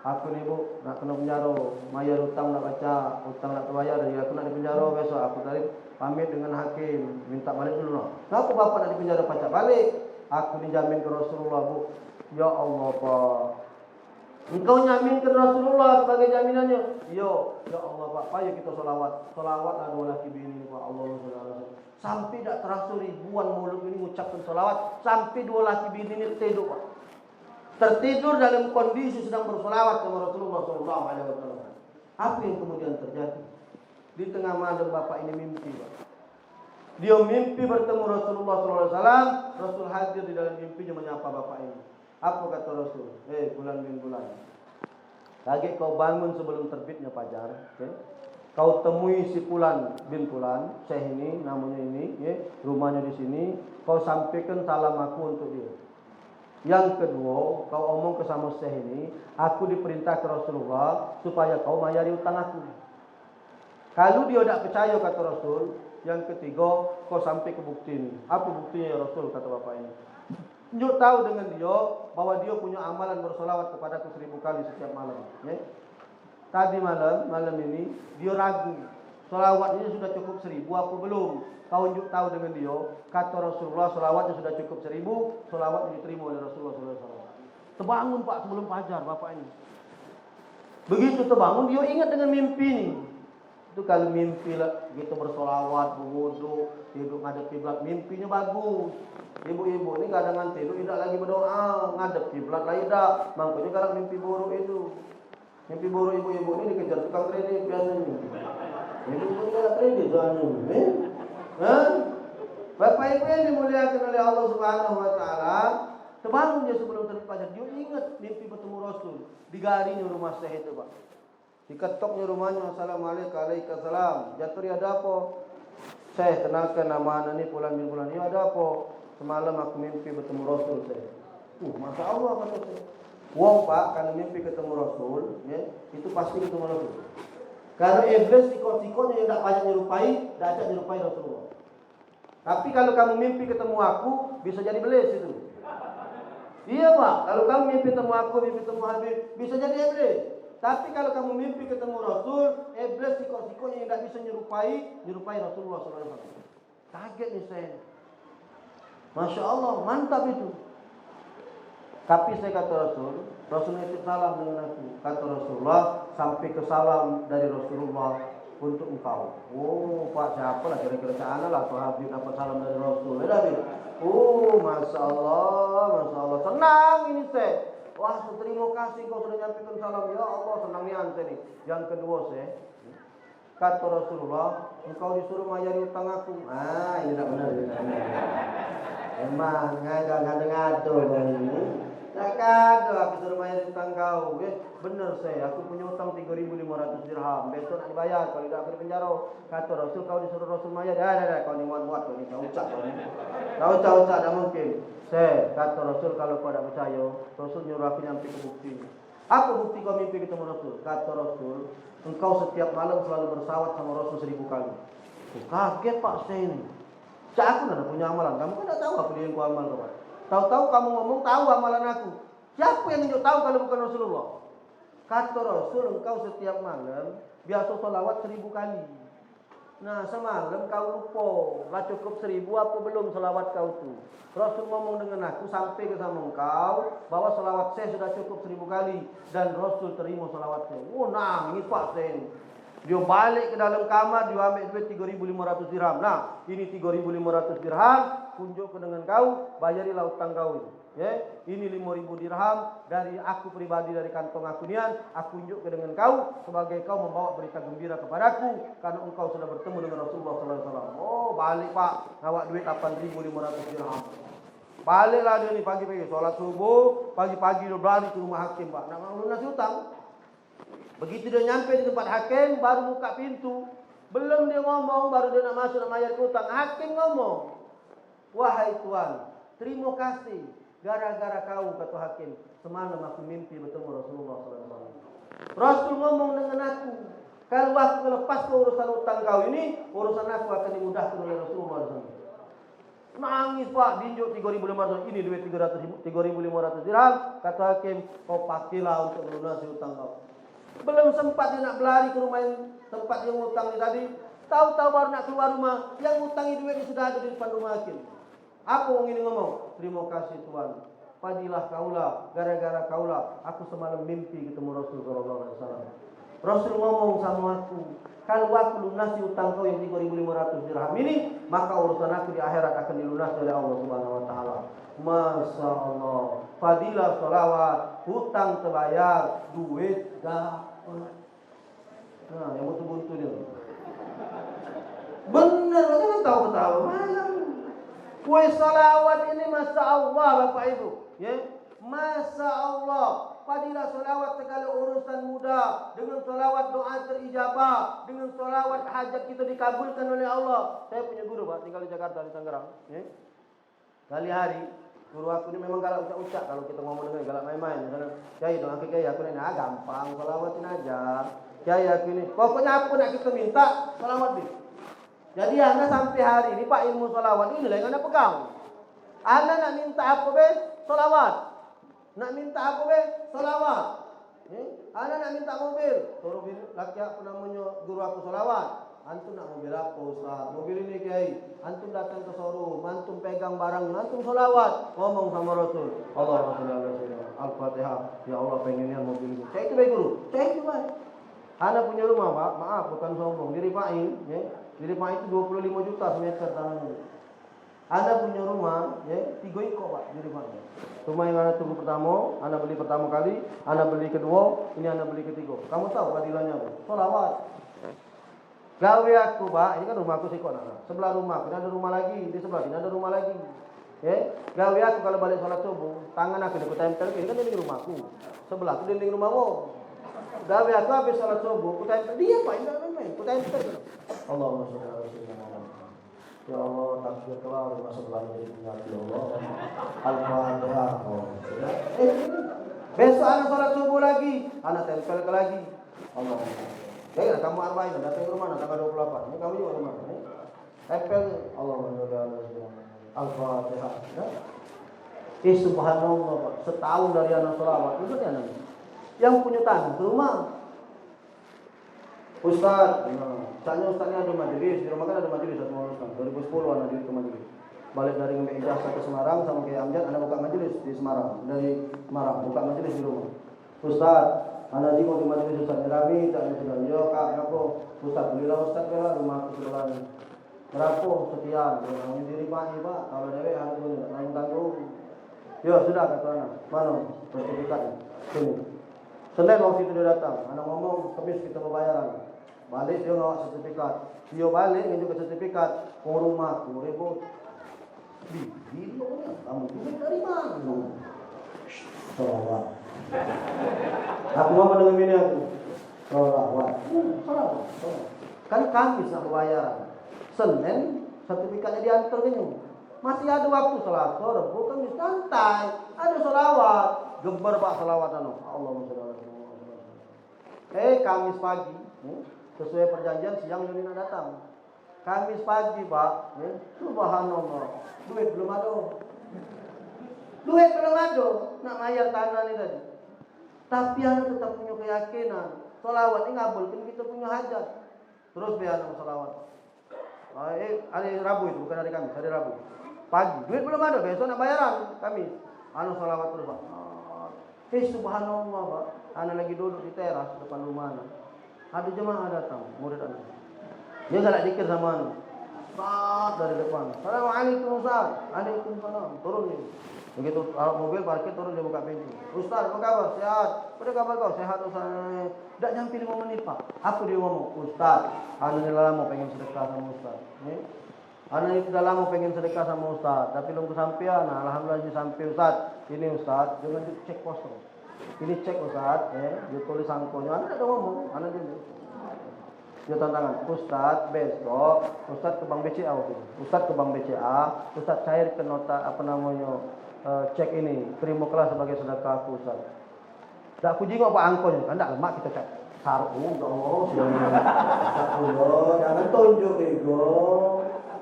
Aku nih bu, nak kena penjara. Bayar hutang nak baca, hutang nak terbayar. Jadi aku nak dipenjara besok. Aku tadi pamit dengan hakim, minta balik dulu. No. Ngaku bapak nak dipenjara pacak balik. Aku dijamin ke Rasulullah bu. Ya Allah Pak. Engkau nyaminkan Rasulullah sebagai jaminannya. Yo, ya Allah Pak, ayo kita solawat. Solawatlah dua laki bini Pak. Allahumma sholli ala sayyidina. Sampai tak terasa ribuan mulut ini mengucapkan solawat. Sampai dua laki bini ini tertidur Pak. Tertidur dalam kondisi sedang bersolawat kepada Rasulullah SAW. Apa yang kemudian terjadi? Di tengah malam bapak ini mimpi Pak. Dia mimpi bertemu Rasulullah SAW. Rasul hadir di dalam mimpinya menyapa bapak ini. Apa kata Rasul? Bulan bin bulan. Lagi kau bangun sebelum terbitnya fajar. Okay? Kau temui si Fulan bin Fulan, Syekh ini, namanya ini, rumahnya di sini. Kau sampaikan salam aku untuk dia. Yang kedua, kau omong ke sama Syekh ini, aku diperintah ke Rasulullah supaya kau mayari utang aku. Kalau dia tidak percaya kata Rasul, yang ketiga, kau sampai ke bukti ini. Apa buktinya ya Rasul, kata bapak ini. Tunjuk tahu dengan dia bahwa dia punya amalan bersolawat kepadaku 1000 kali setiap malam. Ya. Tadi malam ini dia ragu. Solawatnya sudah cukup 1000 apa belum? Kau tunjuk tahu dengan dia. Kata Rasulullah solawatnya sudah cukup 1000. Solawat diterima oleh Rasulullah SAW. Terbangun Pak sebelum fajar bapak ini. Begitu terbangun dia ingat dengan mimpi ini. Itu kalau mimpi lah, gitu bersolawat, berwudu, hidup ngadep kiblat, mimpinya bagus. Ibu-ibu ini kadang tidur tidak lagi berdoa, ngadep kiblat lah tidak. Makanya kadang mimpi buruk itu. Mimpi buruk ibu-ibu ini dikejar tukang kredit biasanya. Ibu-ibu ini ada kredit soalnya. Bapak ibu yang dimuliakan oleh Allah Subhanahu Wa Taala, terbangun dia sebelum terbit fajar. Dia ingat mimpi bertemu Rasul di garinya rumah Syekh itu Pak. Diketoknya rumahnya, assalamualaikum, waalaikumsalam. Jatuh ada apa? Syekh, kenalkan nama anak ni Fulan bin Fulan. Ya ada apa? Semalam aku mimpi bertemu Rasul Syekh. Masya Allah kata Syekh. Wong Pak, kalau mimpi ketemu Rasul, ya, itu pasti ketemu Rasul. Kalau iblis sikot-sikotnya yang tak banyak nyerupai, tak ajak nyerupai Rasulullah. Tapi kalau kamu mimpi ketemu aku, bisa jadi belis itu. Iya Pak, kalau kamu mimpi ketemu aku, mimpi ketemu Habib, bisa jadi iblis. Tapi kalau kamu mimpi ketemu Rasul, iblis sikot-sikotnya yang tidak bisa nyerupai Rasulullah SAW. Kaget nih saya. Masya Allah, mantap itu. Tapi saya kata Rasul nitip salam dengan aku. Kata Rasulullah, sampai ke salam dari Rasulullah untuk engkau. Oh Pak, siapa lah kira-kira sana lah Pak Habib dapat salam dari Rasul. Masya Allah, senang ini saya. Wah, terima kasih kau sudah nyampaikan salam. Ya Allah, senang nian saya nih. Yang kedua saya, kata Rasulullah, engkau disuruh mayari utang aku. Ini tak benar. Emang ngada-ngada ini. Tak ada, aku suruh mayari utang kau. Benar saya, aku punya utang 3.500 dirham. Besok nak dibayar, kalau tidak aku di penjara. Kata Rasul, kau disuruh Rasul mayar. Dah, kau ni muat-muat kau ni. Kau ucap. Tak mungkin. Saya kata Rasul, kalau kau tak percaya, Rasul nyuruh aku nyampe ke bukti. Apa bukti kau mimpi ketemu Rasul? Kata Rasul, engkau setiap malam selalu bersawat sama Rasul 1000 kali. Kaget Pak saya ini. Cak aku nak punya amalan. Kamu kan tak tahu apa dia yang kau amal kau. Tahu-tahu kamu ngomong tahu amalan aku. Siapa yang tunjuk tahu kalau bukan Rasulullah? Kata Rasul, engkau setiap malam biasa salawat 1000 kali. Nah semalam kau lupa, lah cukup 1000 apa belum salawat kau tu. Rasul ngomong dengan aku sampai ke sama engkau bahwa salawat saya sudah cukup 1000 kali dan Rasul terima salawat saya. Nangis Pak saya. Dia balik ke dalam kamar, dia ambil duit 3.500 dirham. Nah, ini 3.500 dirham, tunjukkan dengan kau, bayarilah utang kau itu. Ya, ini 5.000 dirham dari aku pribadi, dari kantong aku nian, aku tunjukkan dengan kau sebagai kau membawa berita gembira kepadaku karena engkau sudah bertemu dengan Rasulullah sallallahu alaihi wasallam. Oh, balik Pak, ngawak duit 8.500 dirham. Baliklah dia nih pagi-pagi sholat subuh, pagi-pagi dia berani ke rumah hakim Pak, nak melunasi hutang. Begitu dia nyampe di tempat hakim, baru buka pintu, belum dia ngomong, baru dia nak masuk nak bayar hutang. Hakim ngomong, wahai Tuan, terima kasih. Gara-gara kau, kata hakim, semalam aku mimpi bertemu Rasulullah SAW. Rasul ngomong dengan aku, kalau aku lepas ke urusan hutang kau ini, urusan aku akan dimudahkan oleh Rasulullah SAW. Nangis Pak, dinjuk 3.500, ini duit 3.500 dirham. Kata hakim, kau pakailah untuk melunasi hutang kau. Belum sempat dia nak berlari ke rumah yang tempat yang hutang ni tadi, tahu-tahu baru nak keluar rumah, yang hutangi duitnya sudah ada di depan rumah hakim. Apa orang ini ngomong? Terima kasih Tuan. Padilah kaulah, gara-gara kaulah aku semalam mimpi ketemu Rasul sallallahu alaihi wasallam. Rasul ngomong sama aku, kalau aku lunasi hutang kau yang 3.500 dirham ini, maka urusan aku di akhirat akan dilunasi oleh Allah Subhanahu wa taala. Masya Allah, fadilah sholawat, hutang terbayar, duit dapat. Nah, yang betul-betul dia. Benar, jangan tahu-tahu. Kue salawat ini Masya Allah Bapak Ibu, ya, Masya Allah. Fadilah salawat segala urusan mudah, dengan salawat doa terijabah, dengan salawat hajat kita dikabulkan oleh Allah. Saya punya guru Pak, tinggal di Jakarta, di Tangerang, ya. Kali hari guru aku ini memang galak ucap-ucap kalau kita ngomong dengan galak main-main. Misalnya, Kiai doa ke Kiai aku ini gampang, salawatin aja. Kiai aku ini, pokoknya apa nak kita minta, salawat deh. Jadi anda sampai hari ini Pak, ilmu salawat ini lah yang anda pegang. Anda nak minta apa be? Salawat. Nak minta apa be? Salawat. Anda nak minta mobil, suruh laki apa namanya guru aku salawat. Antum nak mobil apa Ustaz? Mobil ini Kiai. Antum datang ke showroom, antum pegang barang, antum salawat, ngomong sama Rasul. Allah Rasulullah Al-Fatihah. Ya Allah pengennya mobil ini. Saya itu baik guru. Saya itu baik. Anda punya rumah Pak, maaf bukan sombong. Di Rifa'i, ya. Di Rifa'i itu 25 juta semeter tanahnya. Anda punya rumah, ya, 3 ekor Pak di Rifa'i. Rumah yang Anda tunggu pertama, Anda beli pertama kali, Anda beli kedua, ini Anda beli ketiga. Kamu tahu fadilahnya apa? Salawat. Gawe aku Pak, ini kan rumah aku sih kok. Sebelah rumah, ini ada rumah lagi, di sebelah sini ada rumah lagi. Ya, gawe aku kalau balik sholat subuh, tangan aku di tempel, ini kan dinding rumahku. Sebelah aku dinding rumahmu. Gawe aku habis sholat subuh, ku tempel dia Pak, ini main, ku tempel. Allahumma sholli ala sayyidina Muhammad. Ya Allah, takbir keluar rumah sebelahnya jadi tinggal ya Allah. Al-Fatihah. Besok anak sholat subuh lagi, anak tempel ke lagi. Allahumma. Ya, kamu arba'in, datang ke rumah tanggal 28. Ini kamu juga rumah. Tempel Allahumma sholli ala sayyidina Muhammad. Al-Fatihah. Subhanallah Pak, setahun dari anak sholawat itu dia anak. Yang punya tanah ke rumah. Ustaz, saatnya Ustaznya ada majelis, di rumah kan ada majelis satu Ustaz. 2010 anak di majelis. Balik dari ngambil ijazah ke Semarang sama kayak Amjad, anak buka majelis di Semarang. Dari Semarang buka majelis di rumah. Ustaz, anak di majelis Ustaz Rami, tak ada sudah. Yo kak, apa? Ustaz belilah Ustaz bela rumah aku sebelah ni. Berapa sekian? Yang diri pagi Pak, kalau dewe harus tanggung. Yo sudah kata anak. Mana sertifikatnya? Sini. Senin waktu itu dia datang, anak ngomong, Kamis kita pembayaran. Balik dia ngawak sertifikat. Dia balik nginjuk ke sertifikat, ke rumah, 2.000. Bili pokoknya, kamu duit dari mana? Salawat. Aku ngomong dengan bini aku, salawat. Salawat. Kan Kamis nak pembayaran. Senin sertifikatnya diantar ke nyum. Masih ada waktu Selasa, Rabu, Kamis santai. Ada salawat. Gembar Pak salawat anu. Allahumma sholli ala Kamis pagi, sesuai perjanjian siang dia nak datang. Kamis pagi Pak, subhanallah, duit belum ada. Duit belum ada, nak bayar tanah ni tadi. Tapi anda tetap punya keyakinan, salawat ini ngabulkan kita punya hajat. Terus biar anda salawat. Hari Rabu itu, bukan hari Kamis, hari Rabu. Pagi, duit belum ada, besok nak bayaran Kamis. Anu salawat terus Pak. Subhanallah Pak, anak lagi duduk di teras depan rumah anak. Ada jemaah datang, murid anak. Dia galak dikir sama anak. Saat dari depan. Assalamualaikum Ustaz. Waalaikumsalam. Turun ni. Begitu mobil parkir turun dia buka pintu. Ustaz, apa kabar? Sehat. Apa kabar kau? Sehat Ustaz. Tak nyampe 5 menit Pak. Apa dia ngomong? Ustaz, anu ni lama pengen sedekah sama Ustaz. Anu ni sudah lama pengen sedekah sama Ustaz, tapi belum kesampaian. Nah, alhamdulillah sampai Ustaz. Ini Ustaz, jangan cek kosong. Ini cek Ustaz, dia tulis angkonya. Anu ada ngomong, anu dia. Dia tantangan, Ustaz besok Ustaz ke bank BCA waktu itu. Ustaz ke bank BCA, Ustaz cairkan nota cek ini, terima kelas sebagai sedekah aku Ustaz. Tak aku jengok apa angkonya, kan tak lemak kita cek. Saruh, Allah, jangan tunjuk ego.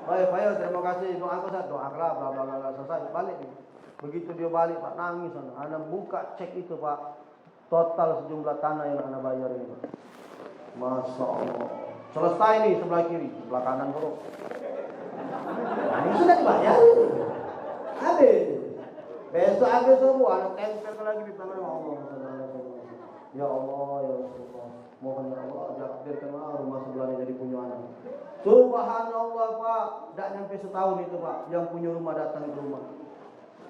Baik, terima kasih. Doa aku Ustaz, doa kelas, bla bla bla, selesai balik nih. Begitu dia balik Pak nangis sana. Ana buka cek itu Pak, total sejumlah tanah yang ana bayar ini Pak. Masya Allah. Selesai nih sebelah kiri, sebelah kanan buruk. Ini sudah dibayar. Habis. Besok habis semua, anak tempel lagi di tangan Allah. Ya Allah, ya Rasulullah. Mohon ya Allah, takdirkanlah rumah sebelah ini jadi punya anak. Subhanallah Pak, tak nyampe setahun itu Pak, yang punya rumah datang ke rumah.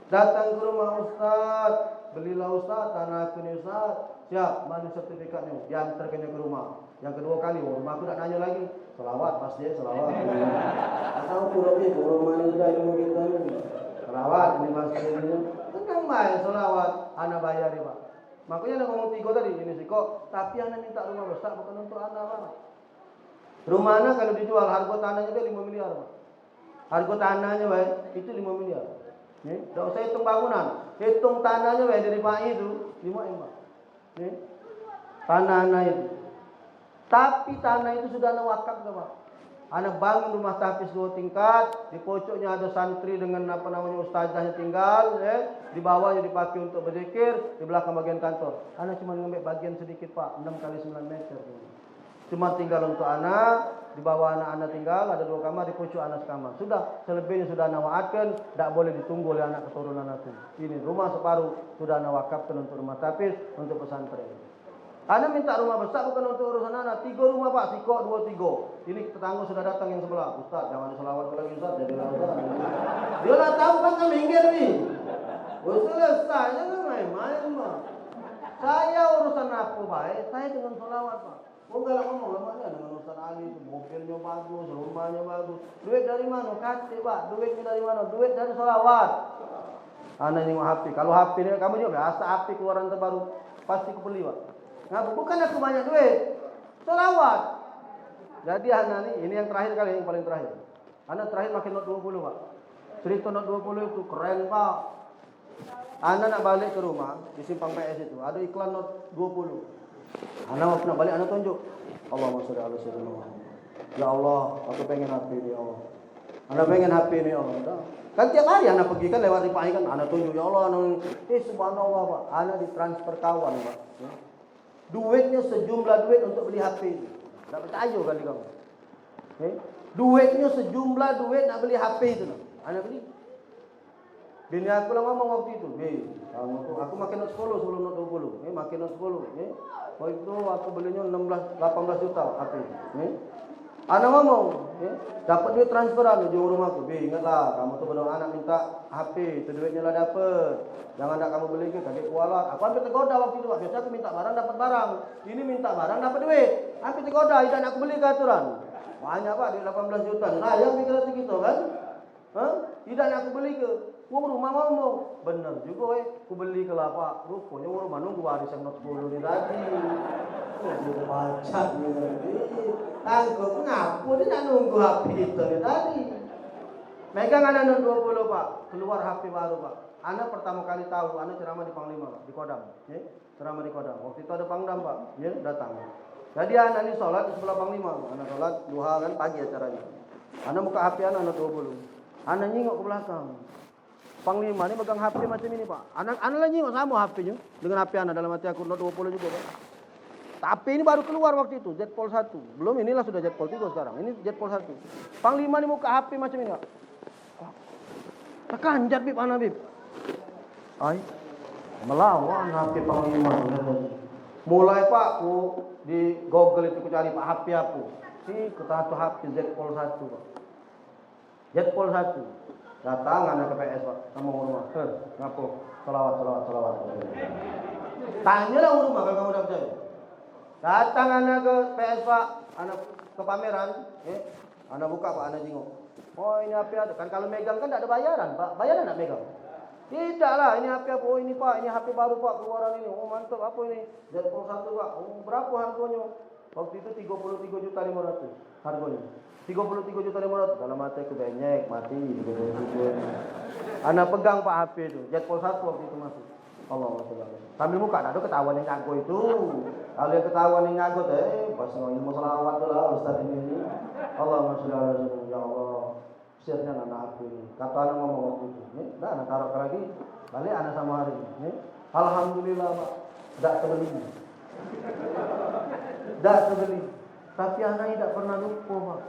Datang ke rumah Ustaz, belilah Ustaz, tanah aku ni Ustaz. Siap, mana sertifikatnya? Diantarkan ke rumah. Yang kedua kali, rumah aku tak nanya lagi. Selawat pasti, selawat. Atau kurangnya, rumah ni sudah ilmu kita ni. Selawat, ini masih ini. Tenang main, selawat. Anak bayar Pak. Makanya ada ngomong tiga tadi, ini sih kok. Tapi anak minta rumah besar, bukan untuk anak Pak. Rumah anak kalau dijual, harga tanahnya dia 5 miliar Pak. Harga tanahnya baik, itu 5 miliar. Tak usah hitung bangunan. Hitung tanahnya baik dari Pak itu 5 M Pak. Tanah itu. Tapi tanah itu sudah ada wakaf Pak. Anak bangun rumah tahfiz 2 tingkat, di pojoknya ada santri dengan ustazahnya tinggal, di bawahnya dipakai untuk berzikir, di belakang bagian kantor. Anak cuma ngambil bagian sedikit Pak, 6 kali 9 meter. Cuma tinggal untuk anak, di bawah anak-anak tinggal, ada 2 kamar, di pojok anak sekamar. Sudah, selebihnya sudah anak wakafkan, tak boleh ditunggu oleh anak keturunan itu. Ini rumah separuh sudah anak wakafkan untuk rumah tahfiz, untuk pesantren. Anak minta rumah besar bukan untuk urusan anak. 3 rumah Pak, sikok 2 3. Ini tetangga sudah datang yang sebelah. Ustaz, jangan diselawat lagi Ustaz, jadi Ustaz. Dia dah tahu kan kami minggir ni. Selesai, jangan main-main Pak. Saya urusan apa baik, saya dengan selawat Pak. Kalau ngomong lemahnya dengan Ustaz Ali itu mobilnya bagus, rumahnya bagus. Duit dari mana? Kata Pak, duitnya dari mana? Duit dari selawat. Anak ini HP. Kalau HP ni kamu juga biasa HP keluaran terbaru pasti aku beli Pak. Nah, bukan aku banyak duit, selawat. Jadi anak ini yang terakhir kali, yang paling terakhir. Anak terakhir makin not 20 Pak. Cerita not 20 itu keren Pak. Anak nak balik ke rumah di simpang PS itu ada iklan not 20. Anak nak balik, anak tunjuk. Allahumma sholli ala sayyidina Muhammad. Ya Allah, aku pengen HP ini ya Allah. Anak pengen HP ini ya Allah. Kan tiap hari anak pergi kan lewat Ripai kan, anak tunjuk ya Allah. Subhanallah Pak, anak ditransfer kawan Pak. Duitnya sejumlah duit untuk beli HP. Tak percaya kali kamu. Duitnya sejumlah duit nak beli HP itu. Anak beli. Bini aku lah ngomong waktu itu. Aku makin not 10 sebelum not 20. Makin not 10. Waktu itu aku belinya 18 juta HP. Anak ngomong, dapat duit transferan di rumahku. Ingatlah, kamu tu benar anak minta HP, itu duitnya lah dapat. Jangan nak kamu beli ke kakek kualat. Aku hampir tergoda waktu itu. Biasa aku minta barang dapat barang. Ini minta barang dapat duit. Hampir tergoda, tidak nak aku beli ke aturan. Banyak Pak, duit 18 juta. Sayang pikir hati kita kan? Tidak nak aku beli ke. Rumah mau. Benar juga aku beli ke lah Pak. Rupanya rumah nunggu warisan not 10 ni tadi. Dia baca ni tadi. Tangguh kenapa dia nak nunggu HP itu ni tadi. Megang anak not 20 Pak. Keluar HP baru Pak. Anak pertama kali tahu, anak ceramah di Panglima Pak, di Kodam. Ceramah di Kodam. Waktu itu ada Pangdam Pak, datang. Jadi anak ini sholat di sebelah Panglima. Anak sholat duha kan pagi acaranya. Anak buka HP anak 20. Anak nyingok ke belakang. Panglima ni pegang HP macam ini Pak. Anak lah nyingok sama HP-nya dengan HP anak dalam hati aku not 20 juga Pak. Tapi ini baru keluar waktu itu Jetpol 1. Belum, inilah sudah Jetpol 3 sekarang. Ini Jetpol 1. Panglima ni buka HP macam ini Pak. Tekan Bib anak Bib. Ay, melawan HP Panglima. Mulai Pak aku di Google itu aku cari Pak HP aku. Aku tahu HP Jetpol 1 Pak. Jetpol 1. Datang anak ke PS Pak, kamu rumah. Ngaku selawat. Tanyalah rumah kalau kamu udah percaya. Datang anak ke PS Pak, anak ke pameran, anak buka Pak, anak jenguk. Oh ini HP ada, kan kalau megang kan tidak ada bayaran Pak, bayaran nak megang. Tidaklah, ini HP apa? Oh ini Pak, ini HP baru Pak, keluaran ini. Oh mantap, apa ini? Z1 Pak. Oh berapa harganya? Waktu itu 33.500.000 harganya. 33.500.000. Dalam mati aku banyak, mati 33. Anak pegang Pak HP itu, Z1 waktu itu masih. Allah SWT. Sambil muka, ada ketahuan yang ngaku itu. Kalau yang ketahuan yang ngaku, pas ilmu selawat tu lah Ustaz ini. Allah SWT. Ya Allah. Siapnya anak HP ini. Kata anak ngomong waktu itu. Dah anak taruh lagi. Balik anak sama hari ini. Alhamdulillah Pak. Tak terbeli. Tak terbeli. Tapi anak ini tak pernah lupa Pak.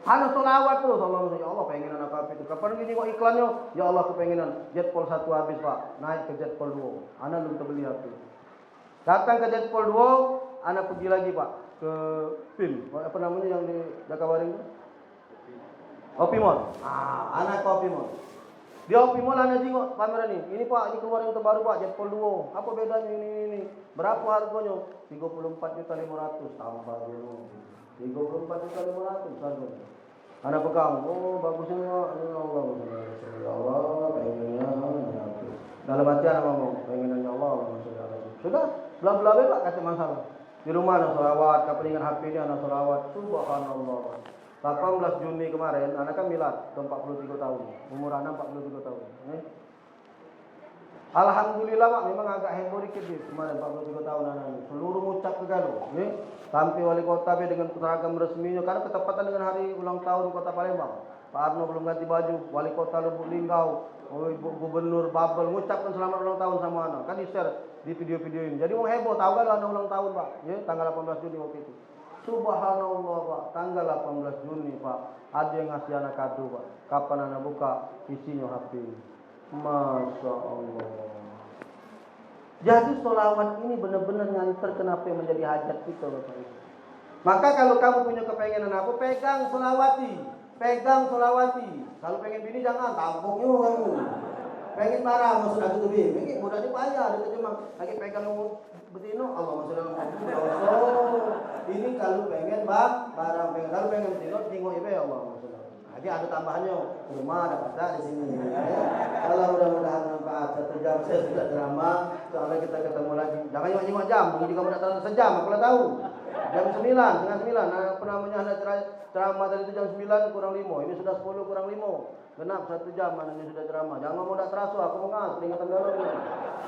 Anak solawat terus. Allah ya Allah pengen anak HP itu. Kapan gini kok iklannya? Ya Allah kepengenan. Jetpol 1 habis Pak. Naik ke Jetpol 2. Anak belum terbeli HP. Datang ke Jetpol 2. Anak pergi lagi Pak. Ke PIN. Apa namanya yang di Jakabaring itu? Opimol. Anak ke Opimol. Di Opimol anak jenguk pameran ini. Ini Pak, ini keluar yang terbaru Pak, Jetpol 2. Apa bedanya ini? Berapa harganya? 34.500.000 tambah dulu. 34.500.000 harganya. Anak pegang. Oh, bagusnya ya Allah. Ya Allah, pengennya hati. Dalam hati anak ngomong, pengennya Allah. Sudah, belah-belah Pak kasih masalah. Di rumah anak selawat, kepentingan HP ini anak selawat. Subhanallah. 18 Juni kemarin, anak kan milad ke 43 tahun. Umur anak 43 tahun. Alhamdulillah Pak, memang agak heboh dikit kemarin 43 tahun anak ini. Seluruh ngucap ke Galuh. Sampai wali kota dengan seragam resminya karena ketepatan dengan hari ulang tahun Kota Palembang. Pak Arno belum ganti baju, wali kota Lubuk Linggau, gubernur Babel ngucapkan selamat ulang tahun sama anak. Kan di-share di video-video ini. Jadi orang heboh, tahu kan anak ulang tahun Pak, tanggal 18 Juni waktu itu. Subhanallah Pak, tanggal 18 Juni Pak, ada yang ngasih anak kado Pak. Kapan anak buka, isinya HP. Masya Allah. Jadi sholawat ini benar-benar nganter kenapa yang menjadi hajat kita Bapak Ibu. Maka kalau kamu punya kepengenan apa, pegang sholawati. Pegang sholawati. Kalau pengen bini jangan, tampung yuk kamu. Pengen marah, maksud aku tuh bini. Pengen mudah dipayah, dia cuma lagi pegang betino, Allah maksudnya ini kalau pengen barang pengen, kalau pengen betino, tinggal ibe Allah maksudnya. Jadi ada tambahannya, rumah ada pada di sini. Kalau mudah-mudahan manfaat 1 jam saya sudah drama, soalnya kita ketemu lagi. Jangan cuma jam, mungkin kamu nak terlalu sejam, aku lah tahu. Jam 9, setengah 9. Apa namanya anak ceramah tadi itu jam 9 kurang 5. Ini sudah 10 kurang 5. Genap 1 jam anaknya sudah ceramah. Jangan mau tak terasa, aku mau ngas peringatan galau ini.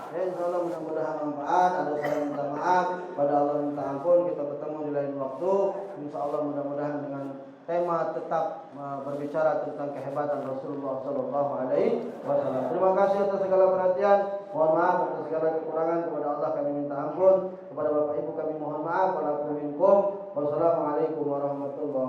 Insyaallah mudah-mudahan manfaat. Ada salah minta maaf, pada Allah minta ampun. Kita ketemu di lain waktu. Insyaallah mudah-mudahan dengan tema tetap berbicara tentang kehebatan Rasulullah sallallahu alaihi wasallam. Terima kasih atas segala perhatian. Mohon maaf atas segala kekurangan, kepada Allah kami minta ampun. Kepada Bapak Ibu kami mohon maaf. Walaupun minkum. Wassalamualaikum warahmatullahi